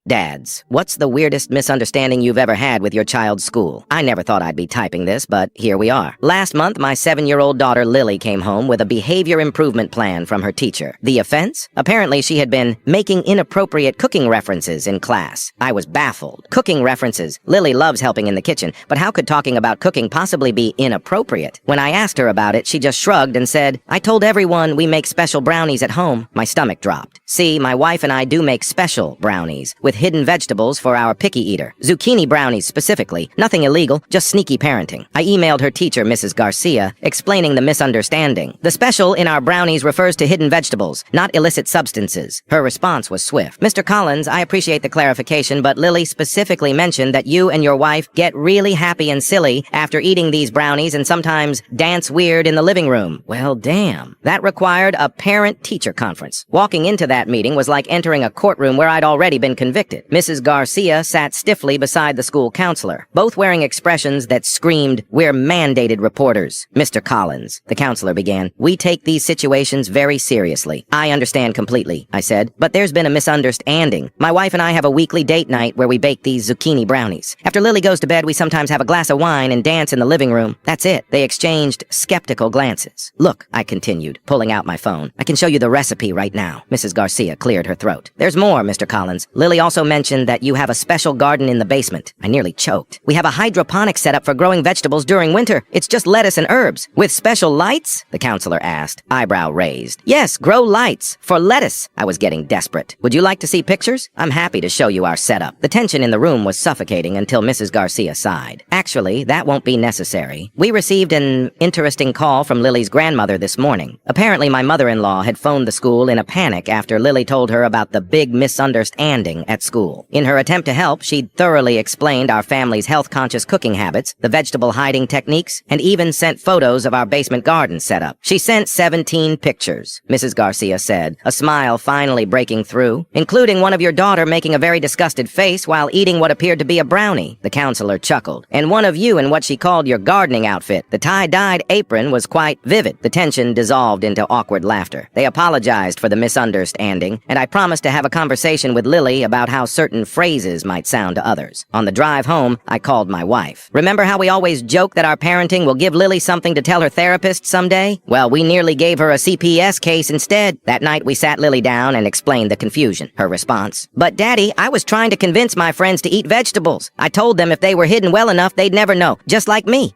Dads, what's the weirdest misunderstanding you've ever had with your child's school? I never thought I'd be typing this, but here we are. Last month, my 7-year-old daughter Lily came home with a behavior improvement plan from her teacher. The offense? Apparently she had been making inappropriate cooking references in class. I was baffled. Cooking references. Lily loves helping in the kitchen, but how could talking about cooking possibly be inappropriate? When I asked her about it, she just shrugged and said, "I told everyone we make special brownies at home." My stomach dropped. See, my wife and I do make special brownies, with hidden vegetables for our picky eater. Zucchini brownies specifically. Nothing illegal, just sneaky parenting. I emailed her teacher, Mrs. Garcia, explaining the misunderstanding. The special in our brownies refers to hidden vegetables, not illicit substances. Her response was swift. "Mr. Collins, I appreciate the clarification, but Lily specifically mentioned that you and your wife get really happy and silly after eating these brownies and sometimes dance weird in the living room." Well, damn. That required a parent-teacher conference. Walking into that meeting was like entering a courtroom where I'd already been convicted. Mrs. Garcia sat stiffly beside the school counselor, both wearing expressions that screamed, "We're mandated reporters." "Mr. Collins," the counselor began, "we take these situations very seriously." "I understand completely," I said, "but there's been a misunderstanding. My wife and I have a weekly date night where we bake these zucchini brownies. After Lily goes to bed, we sometimes have a glass of wine and dance in the living room. That's it." They exchanged skeptical glances. "Look," I continued, pulling out my phone, "I can show you the recipe right now." Mrs. Garcia cleared her throat. "There's more, Mr. Collins. Lily also mentioned that you have a special garden in the basement." I nearly choked. "We have a hydroponic setup for growing vegetables during winter. It's just lettuce and herbs." "With special lights?" the counselor asked, eyebrow raised. "Yes, grow lights. For lettuce." I was getting desperate. "Would you like to see pictures? I'm happy to show you our setup." The tension in the room was suffocating until Mrs. Garcia sighed. "Actually, that won't be necessary. We received an interesting call from Lily's grandmother this morning. Apparently my mother-in-law had phoned the school in a panic after Lily told her about the big misunderstanding at school. In her attempt to help, she'd thoroughly explained our family's health-conscious cooking habits, the vegetable hiding techniques, and even sent photos of our basement garden setup. She sent 17 pictures, Mrs. Garcia said, a smile finally breaking through, "including one of your daughter making a very disgusted face while eating what appeared to be a brownie." The counselor chuckled. "And one of you in what she called your gardening outfit. The tie-dyed apron was quite vivid." The tension dissolved into awkward laughter. They apologized for the misunderstanding, and I promised to have a conversation with Lily about how certain phrases might sound to others. On the drive home, I called my wife. "Remember how we always joke that our parenting will give Lily something to tell her therapist someday? Well, we nearly gave her a CPS case instead." That night, we sat Lily down and explained the confusion. Her response: "But Daddy, I was trying to convince my friends to eat vegetables. I told them if they were hidden well enough, they'd never know, just like me."